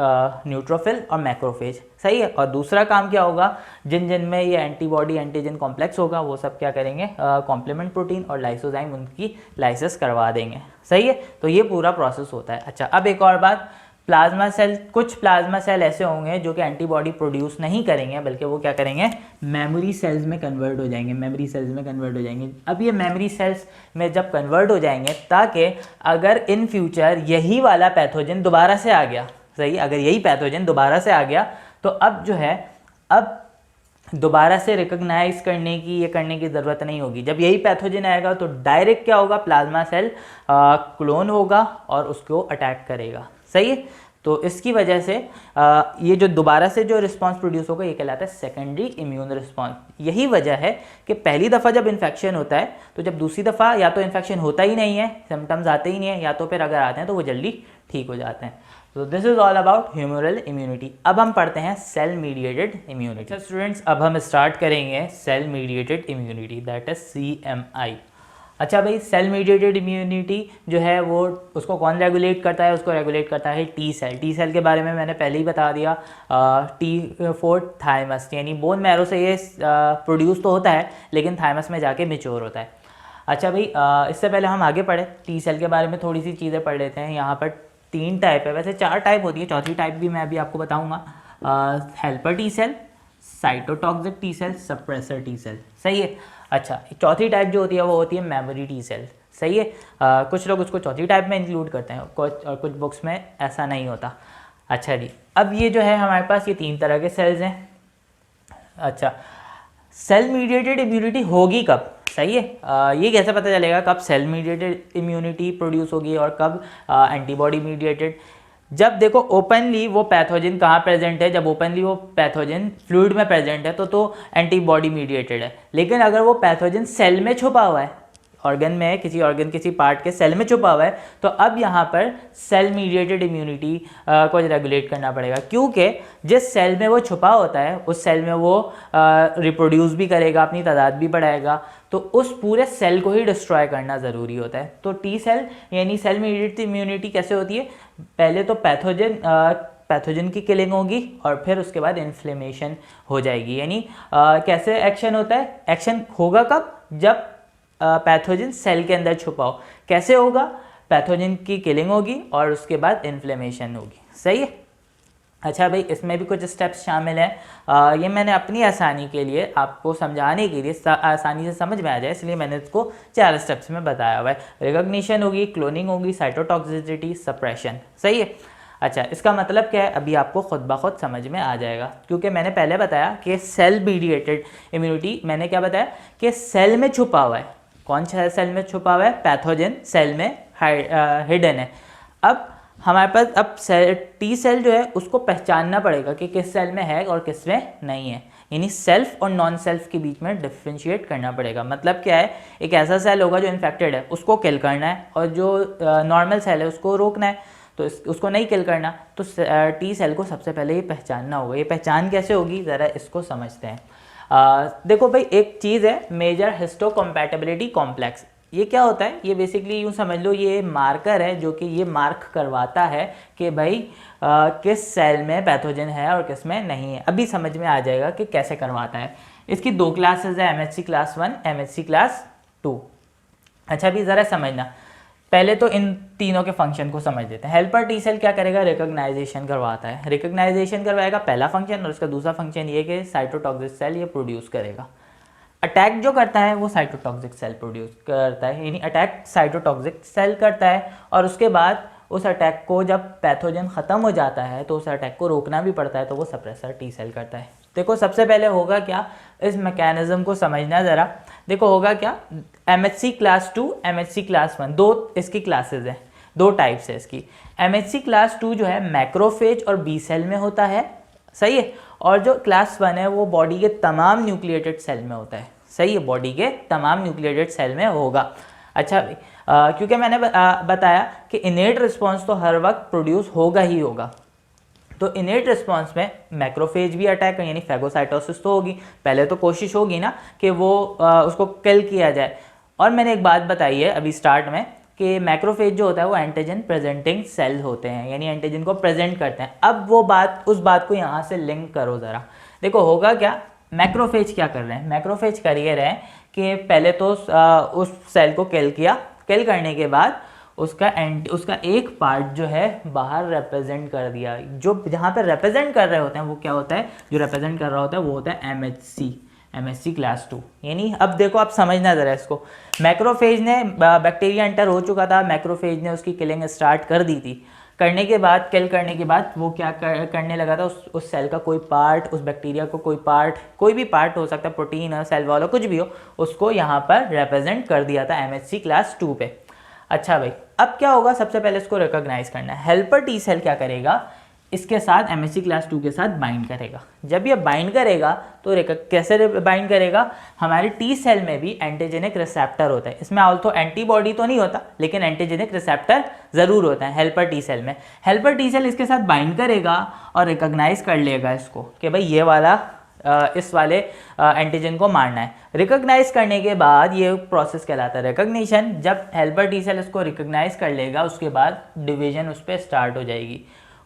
न्यूट्रोफिल और मैक्रोफेज, सही है। और दूसरा काम क्या होगा, जिन जिन में ये एंटीबॉडी एंटीजन कॉम्प्लेक्स होगा वो सब क्या करेंगे, कॉम्प्लीमेंट प्रोटीन और लाइसोजाइम उनकी लाइसिस करवा देंगे, सही है। तो ये पूरा प्रोसेस होता है। अच्छा, अब एक और बात, प्लाज्मा सेल, कुछ प्लाज्मा सेल ऐसे होंगे जो कि एंटीबॉडी प्रोड्यूस नहीं करेंगे, बल्कि वो क्या करेंगे, मेमोरी सेल्स में कन्वर्ट हो जाएंगे, मेमोरी सेल्स में कन्वर्ट हो जाएंगे। अब ये मेमोरी सेल्स में जब कन्वर्ट हो जाएंगे, ताकि अगर इन फ्यूचर यही वाला पैथोजन दोबारा से आ गया, सही, अगर यही पैथोजन दोबारा से आ गया तो अब जो है, अब दोबारा से रिकॉग्नाइज करने की, ये करने की ज़रूरत नहीं होगी। जब यही पैथोजन आएगा तो डायरेक्ट क्या होगा, प्लाज्मा सेल क्लोन होगा और उसको अटैक करेगा, सही है। तो इसकी वजह से ये जो दोबारा से जो रिस्पांस प्रोड्यूस होगा ये कहलाता है सेकेंडरी इम्यून रिस्पांस। यही वजह है कि पहली दफ़ा जब इन्फेक्शन होता है तो जब दूसरी दफ़ा या तो इन्फेक्शन होता ही नहीं है, सिम्टम्स आते ही नहीं है, या तो फिर अगर आते हैं तो वो जल्दी ठीक हो जाते हैं। तो this is all about humoral immunity. अब हम पढ़ते हैं सेल मीडिएटेड इम्यूनिटी। स्टूडेंट्स, अब हम स्टार्ट करेंगे cell mediated immunity, that is CMI। अच्छा भाई, सेल मीडिएटेड इम्यूनिटी जो है वो, उसको कौन रेगुलेट करता है, उसको रेगुलेट करता है टी सेल। टी सेल के बारे में मैंने पहले ही बता दिया, T4 थाइमस, यानी बोन मैरो से ये प्रोड्यूस तो होता है लेकिन थाइमस में जाके मैच्योर होता है। अच्छा भाई, इससे पहले हम आगे पढ़े टी सेल के बारे में थोड़ी सी चीज़ें पढ़ लेते हैं। यहाँ पर 3 टाइप है, वैसे 4 टाइप होती है, चौथी टाइप भी मैं अभी आपको बताऊँगा। Helper T cell, cytotoxic T cell, suppressor T cell, सही है। अच्छा, चौथी टाइप जो होती है वो होती है मेमोरी टी सेल, सही है। कुछ लोग उसको चौथी टाइप में इंक्लूड करते हैं, कुछ बुक्स में ऐसा नहीं होता। अच्छा जी, अब ये जो है हमारे पास ये 3 तरह के सेल्स हैं। अच्छा, सेल मीडिएटेड इम्यूनिटी होगी कब, सही है। ये कैसे पता चलेगा कब सेल मीडिएटेड इम्यूनिटी प्रोड्यूस होगी और कब एंटीबॉडी मीडिएटेड। जब देखो ओपनली वो पैथोजन कहाँ प्रेजेंट है, जब ओपनली वो पैथोजन फ्लूइड में प्रेजेंट है तो एंटीबॉडी मीडिएटेड है। लेकिन अगर वो पैथोजन सेल में छुपा हुआ है, ऑर्गन में, किसी ऑर्गन किसी पार्ट के सेल में छुपा हुआ है, तो अब यहाँ पर सेल मीडिएटेड इम्यूनिटी को रेगुलेट करना पड़ेगा, क्योंकि जिस सेल में वो छुपा होता है उस सेल में वो रिप्रोड्यूस भी करेगा, अपनी तादाद भी बढ़ाएगा, तो उस पूरे सेल को ही डिस्ट्रॉय करना ज़रूरी होता है। तो टी सेल यानी सेल मीडिएटेड इम्यूनिटी कैसे होती है, पहले तो पैथोजन की किलिंग होगी और फिर उसके बाद इन्फ्लेमेशन हो जाएगी। यानी कैसे एक्शन होता है, एक्शन होगा कब, जब पैथोजन सेल के अंदर छुपा हो। कैसे होगा, पैथोजन की किलिंग होगी और उसके बाद इन्फ्लेमेशन होगी, सही है। अच्छा भाई, इसमें भी कुछ स्टेप्स शामिल हैं, ये मैंने अपनी आसानी के लिए, आपको समझाने के लिए, आसानी से समझ में आ जाए इसलिए मैंने इसको 4 स्टेप्स में बताया हुआ है। रिकॉग्निशन होगी, क्लोनिंग होगी, साइटोटॉक्सिसिटी, सप्रेशन, सही है। अच्छा, इसका मतलब क्या है अभी आपको खुद ब खुद समझ में आ जाएगा, क्योंकि मैंने पहले बताया कि सेल मीडिएटेड इम्यूनिटी, मैंने क्या बताया कि सेल में छुपा हुआ है। कौन सा सेल में छुपा हुआ है, पैथोजन सेल में हिडन है। अब हमारे पास अब टी सेल जो है उसको पहचानना पड़ेगा कि किस सेल में है और किस में नहीं है, यानी सेल्फ और नॉन सेल्फ के बीच में डिफ्रेंशिएट करना पड़ेगा। मतलब क्या है, एक ऐसा सेल होगा जो इन्फेक्टेड है उसको किल करना है, और जो नॉर्मल सेल है उसको रोकना है, तो उसको नहीं किल करना। तो टी सेल को सबसे पहले ये पहचानना होगा। ये पहचान कैसे होगी, ज़रा इसको समझते हैं। देखो भाई, एक चीज़ है मेजर हिस्टोकम्पैटिबिलिटी कॉम्प्लेक्स। ये क्या होता है, ये बेसिकली यूँ समझ लो ये मार्कर है जो कि ये मार्क करवाता है कि भाई किस सेल में पैथोजन है और किस में नहीं है। अभी समझ में आ जाएगा कि कैसे करवाता है। इसकी 2 क्लासेस है, MHC क्लास 1, MHC क्लास 2। अच्छा, अभी ज़रा समझना, पहले तो इन तीनों के फंक्शन को समझ लेते हैं। हेल्पर टी सेल क्या करेगा, रिकॉग्नाइजेशन करवाता है, रिकॉग्नाइजेशन करवाएगा पहला फंक्शन, और उसका दूसरा फंक्शन ये कि साइटोटॉक्सिक सेल ये प्रोड्यूस करेगा। अटैक जो करता है वो साइटोटॉक्सिक सेल प्रोड्यूस करता है, यानी अटैक साइटोटॉक्सिक सेल करता है, और उसके बाद उस अटैक को जब पैथोजन ख़त्म हो जाता है तो उस अटैक को रोकना भी पड़ता है, तो वो सप्रेसर टी सेल करता है। देखो सबसे पहले होगा क्या, इस मैकेनिज्म को समझना ज़रा। देखो होगा क्या, MHC क्लास 2, MHC क्लास 1, 2 इसकी क्लासेस हैं, 2 टाइप्स है इसकी। MHC क्लास 2 जो है मैक्रोफेज और बी सेल में होता है, सही है, और जो क्लास 1 है वो बॉडी के तमाम न्यूक्लिएटेड सेल में होता है, सही है, बॉडी के तमाम न्यूक्लिएटेड सेल में होगा। अच्छा, क्योंकि मैंने बताया कि इनेट रिस्पॉन्स तो हर वक्त प्रोड्यूस होगा ही होगा, तो इनेट रिस्पॉन्स में मैक्रोफेज भी अटैक यानी फैगोसाइटोसिस तो होगी, पहले तो कोशिश होगी ना कि वो उसको किल किया जाए। और मैंने एक बात बताई है अभी स्टार्ट में कि मैक्रोफेज जो होता है वो एंटीजन प्रेजेंटिंग सेल होते हैं, यानी एंटीजन को प्रेजेंट करते हैं। अब वो बात, उस बात को यहाँ से लिंक करो ज़रा, देखो होगा क्या, मैक्रोफेज क्या कर रहे हैं, मैक्रोफेज कर ये रहे हैं कि पहले तो उस सेल को किल किया, किल करने के बाद उसका एक पार्ट जो है बाहर रिप्रेजेंट कर दिया। जो जहाँ पर रिप्रेजेंट कर रहे होते हैं वो क्या होता है, जो रिप्रेजेंट कर रहा होता है वो होता है MHC क्लास 2। यानी अब देखो, आप समझना ज़रा इसको, मैक्रोफेज ने, बैक्टीरिया एंटर हो चुका था, मैक्रोफेज ने उसकी किलिंग स्टार्ट कर दी थी। करने के बाद, किल करने के बाद वो क्या करने लगा था, उस सेल का कोई पार्ट, उस बैक्टीरिया को कोई पार्ट, कोई भी पार्ट हो सकता है, प्रोटीन हो, सेल वॉल हो, कुछ भी हो, उसको यहाँ पर रिप्रेजेंट कर दिया था MHC क्लास 2 पे। अच्छा भाई, अब क्या होगा, सबसे पहले इसको रिकॉग्नाइज करना है। हेल्पर टी सेल क्या करेगा, इसके साथ MHC क्लास 2 के साथ बाइंड करेगा। जब ये बाइंड करेगा तो कैसे बाइंड करेगा, हमारे टी सेल में भी एंटीजेनिक रिसेप्टर होता है। इसमें ऑल्सो एंटीबॉडी तो नहीं होता, लेकिन एंटीजेनिक रिसेप्टर ज़रूर होता है हेल्पर टी सेल में। हेल्पर टी सेल इसके साथ बाइंड करेगा और रिकॉग्नाइज कर लेगा इसको कि भाई ये वाला इस वाले एंटीजन को मारना है। रिकॉग्नाइज करने के बाद ये प्रोसेस कहलाता है रिकॉग्निशन। जब हेल्पर टी सेल इसको रिकॉग्नाइज कर लेगा, उसके बाद डिवीजन उस पर स्टार्ट हो जाएगी।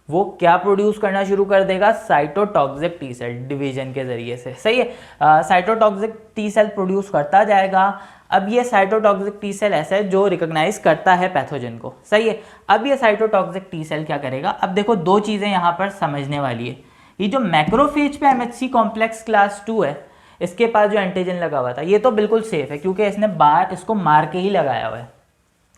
वो क्या प्रोड्यूस करना शुरू कर देगा, साइटोटॉक्सिक टी सेल, डिवीजन के जरिए से। सही है, साइटोटॉक्सिक टी सेल प्रोड्यूस करता जाएगा। अब ये साइटोटॉक्सिक टी सेल ऐसा है जो रिकॉग्नाइज करता है पैथोजन को। सही है, अब ये साइटोटॉक्सिक टी सेल क्या करेगा, अब देखो दो चीज़ें यहाँ पर समझने वाली है। ये जो मैक्रोफेज पे MHC कॉम्प्लेक्स क्लास 2 है, इसके पास जो एंटीजन लगा हुआ था, ये तो बिल्कुल सेफ है क्योंकि इसने बाहर इसको मार के ही लगाया हुआ है।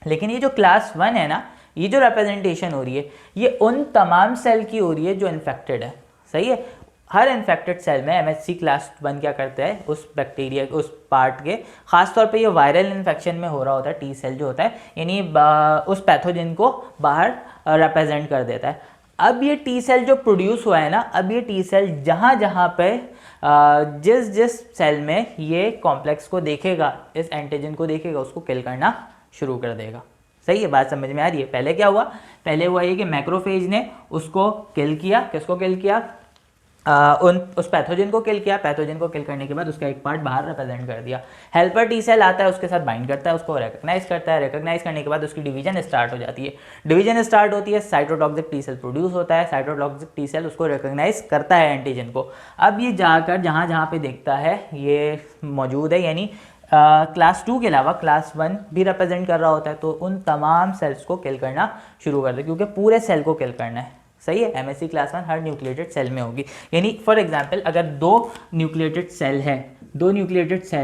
लेकिन ये जो क्लास 1 है ना, ये जो रिप्रेजेंटेशन हो रही है, ये उन तमाम सेल की हो रही है जो इन्फेक्टेड है। सही है, हर इन्फेक्टेड सेल में MHC क्लास 1 क्या करता है, उस बैक्टीरिया, उस पार्ट के, खासतौर पे ये वायरल इन्फेक्शन में हो रहा होता है, टी सेल जो होता है, यानी उस पैथोजन को बाहर रिप्रेजेंट कर देता है। अब ये टी सेल जो प्रोड्यूस हुआ है ना, अब ये टी सेल जहाँ जहाँ पे जिस सेल में ये कॉम्प्लेक्स को देखेगा, इस एंटीजन को देखेगा, उसको किल करना शुरू कर देगा। सही है, बात समझ में आ रही है। पहले क्या हुआ, पहले हुआ ये कि मैक्रोफेज ने उसको किल किया, किसको किल किया, उस पैथोजन को किल किया। पैथोजन को किल करने के बाद उसका एक पार्ट बाहर रिप्रेजेंट कर दिया। हेल्पर टी सेल आता है, उसके साथ बाइंड करता है, उसको रिकॉग्नाइज करता है। रिकॉग्नाइज करने के बाद उसकी डिवीजन स्टार्ट हो जाती है। डिवीजन स्टार्ट होती है, साइटोटॉक्सिक टी सेल प्रोड्यूस होता है। साइटोटॉक्सिक टी सेल उसको रिकॉग्नाइज करता है एंटीजन को। अब ये जाकर जहाँ जहाँ पे देखता है ये मौजूद है, यानी क्लास 2 के अलावा क्लास 1 भी रिप्रेजेंट कर रहा होता है, तो उन तमाम सेल्स को किल करना शुरू कर दे, क्योंकि पूरे सेल को किल करना है। सही है, MHC क्लास 1 हर न्यूक्लिएटेड सेल में होगी। यानी फॉर एग्जांपल, अगर दो न्यूक्लिएटेड सेल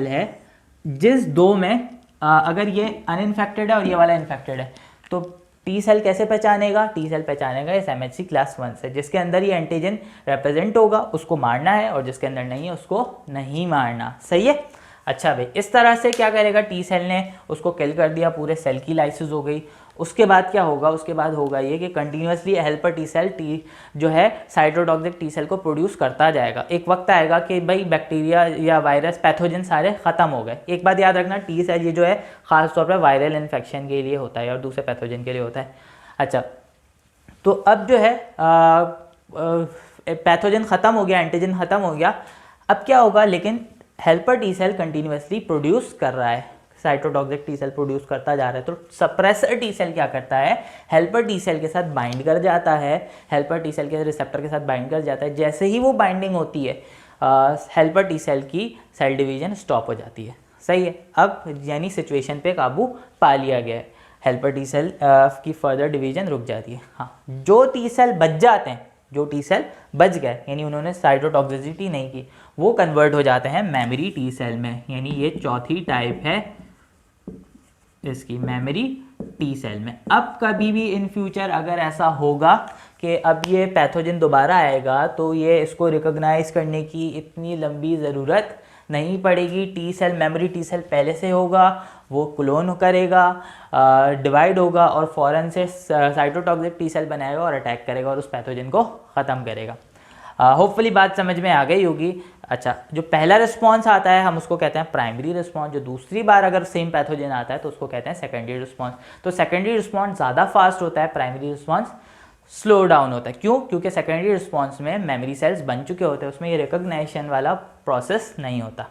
है, जिस दो में अगर ये अनइन्फेक्टेड है और ये वाला इन्फेक्टेड है, तो टी सेल कैसे पहचानेगा, टी सेल पहचानेगा इस MHC क्लास 1 से। जिसके अंदर ये एंटीजन रिप्रेजेंट होगा उसको मारना है, और जिसके अंदर नहीं है उसको नहीं मारना। सही है, अच्छा भाई, इस तरह से क्या करेगा, टी सेल ने उसको किल कर दिया, पूरे सेल की लाइसिस हो गई। उसके बाद क्या होगा, उसके बाद होगा ये कि कंटिन्यूसली हेल्पर टी सेल जो है साइटोटॉक्सिक टी सेल को प्रोड्यूस करता जाएगा। एक वक्त आएगा कि भाई बैक्टीरिया या वायरस, पैथोजन सारे खत्म हो गए। एक बात याद रखना, टी सेल ये जो है खासतौर पर वायरल इन्फेक्शन के लिए होता है और दूसरे पैथोजन के लिए होता है। अच्छा, तो अब जो है पैथोजन ख़त्म हो गया, एंटीजन ख़त्म हो गया। अब क्या होगा, लेकिन helper T cell continuously produce कर रहा है, साइटोटॉक्सिक टी सेल प्रोड्यूस करता जा रहा है। तो सप्रेसर टी सेल क्या करता है, हेल्पर टी सेल के साथ बाइंड कर जाता है, हेल्पर टी सेल के रिसेप्टर के साथ बाइंड कर जाता है। जैसे ही वो बाइंडिंग होती है, हेल्पर टी सेल की सेल डिवीजन स्टॉप हो जाती है। सही है, अब यानी सिचुएशन पे काबू पा लिया गया है, हेल्पर टी सेल की फर्दर डिवीजन रुक जाती है। हाँ, जो टी सेल बच जाते हैं, जो टी सेल बच गए, यानी उन्होंने साइटोटॉक्सिसिटी नहीं की, वो कन्वर्ट हो जाते हैं मेमोरी टी सेल में। यानी ये चौथी टाइप है इसकी, मेमोरी टी सेल में। अब कभी भी इन फ्यूचर अगर ऐसा होगा कि अब ये पैथोजन दोबारा आएगा, तो ये इसको रिकॉग्नाइज करने की इतनी लंबी ज़रूरत नहीं पड़ेगी। T cell, memory T cell पहले से होगा, वो क्लोन करेगा, डिवाइड होगा और फ़ौरन से साइटोटॉक्सिक टी सेल बनाएगा और अटैक करेगा और उस पैथोजन को ख़त्म करेगा। होपफुली बात समझ में आ गई होगी। अच्छा, जो पहला रिस्पॉन्स आता है हम उसको कहते हैं प्राइमरी रिस्पॉन्स। जो दूसरी बार अगर सेम पैथोजन आता है तो उसको कहते हैं सेकेंडरी रिस्पॉन्स। तो सेकेंडरी रिस्पॉन्स ज़्यादा फास्ट होता है, प्राइमरी रिस्पॉन्स स्लो डाउन होता है। क्यों? क्योंकि सेकेंडरी रिस्पॉन्स में मेमोरी सेल्स बन चुके होते हैं, उसमें ये रिकॉग्निशन वाला प्रोसेस नहीं होता।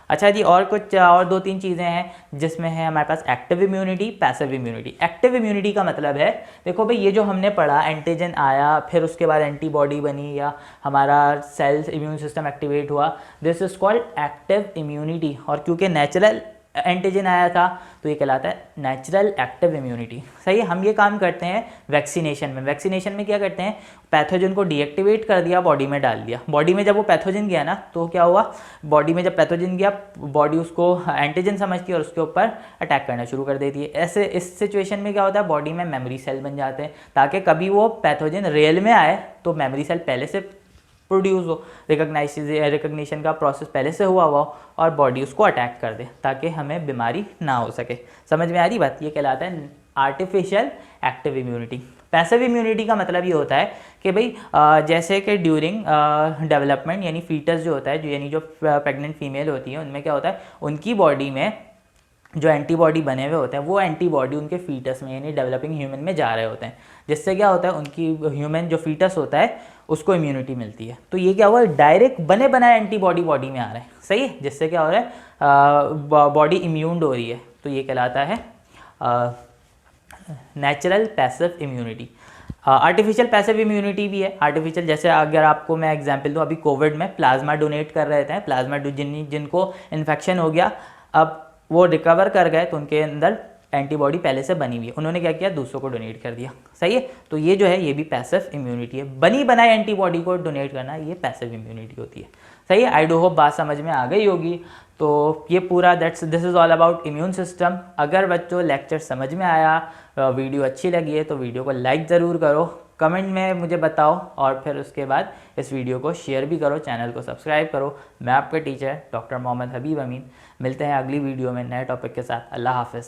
अच्छा जी, और कुछ और 2-3 चीज़ें हैं जिसमें है हमारे पास active immunity, passive immunity. Active immunity का मतलब है, देखो भाई ये जो हमने पढ़ा, एंटीजन आया फिर उसके बाद एंटीबॉडी बनी या हमारा सेल्स इम्यून सिस्टम एक्टिवेट हुआ, this is called active immunity. और क्योंकि नेचुरल एंटीजन आया था तो ये कहलाता है नेचुरल एक्टिव इम्यूनिटी। सही है। हम ये काम करते हैं वैक्सीनेशन में। वैक्सीनेशन में क्या करते हैं, पैथोजन को डीएक्टिवेट कर दिया, बॉडी में डाल दिया। बॉडी में जब वो पैथोजन गया ना तो क्या हुआ, बॉडी में जब पैथोजन गया बॉडी उसको एंटीजन समझती है और उसके ऊपर अटैक करना शुरू कर देती है। ऐसे इस सिचुएशन में क्या होता है, बॉडी में मेमोरी सेल बन जाते हैं ताकि कभी वो पैथोजन रियल में आए तो मेमोरी सेल पहले से प्रोड्यूस हो, रिकग्निशन का प्रोसेस पहले से हुआ हो और बॉडी उसको अटैक कर दे ताकि हमें बीमारी ना हो सके। समझ में आ रही बात? ये कहलाता है artificial active immunity. Passive immunity का मतलब ये होता है कि भाई जैसे कि ड्यूरिंग डेवलपमेंट यानी फीटस जो होता है, जो यानी जो प्रेग्नेंट फीमेल होती है, उनमें क्या होता है, उनकी बॉडी में जो एंटीबॉडी बने हुए होते हैं वो एंटीबॉडी उनके फीटस में यानी डेवलपिंग ह्यूमन में जा रहे होते हैं, जिससे क्या होता है उनकी ह्यूमन जो फीटस होता है उसको इम्यूनिटी मिलती है। तो ये क्या हुआ, डायरेक्ट बने बनाए एंटीबॉडी बॉडी में आ रहे हैं। सही है। जिससे क्या हो रहा है, बॉडी इम्यून्ड हो रही है। तो ये कहलाता है natural passive immunity. Artificial passive immunity भी है। आर्टिफिशियल जैसे अगर आपको मैं एग्जांपल दूं, अभी कोविड में प्लाज्मा डोनेट कर रहे थे, प्लाज्मा जिनको इन्फेक्शन हो गया, अब वो रिकवर कर गए तो उनके अंदर एंटीबॉडी पहले से बनी हुई है, उन्होंने क्या किया, दूसरों को डोनेट कर दिया। सही है। तो ये जो है ये भी पैसिव इम्यूनिटी है। बनी बनाई एंटीबॉडी को डोनेट करना ये पैसिव इम्यूनिटी होती है। सही है। आई डू होप बात समझ में आ गई होगी। तो ये पूरा this is all about immune system. अगर बच्चों लेक्चर समझ में आया, वीडियो अच्छी लगी है तो वीडियो को लाइक ज़रूर करो, कमेंट में मुझे बताओ और फिर उसके बाद इस वीडियो को शेयर भी करो, चैनल को सब्सक्राइब करो। मैं आपका टीचर डॉक्टर मोहम्मद हबीब अमीन। मिलते हैं अगली वीडियो में नए टॉपिक के साथ। अल्लाह हाफ़िज़।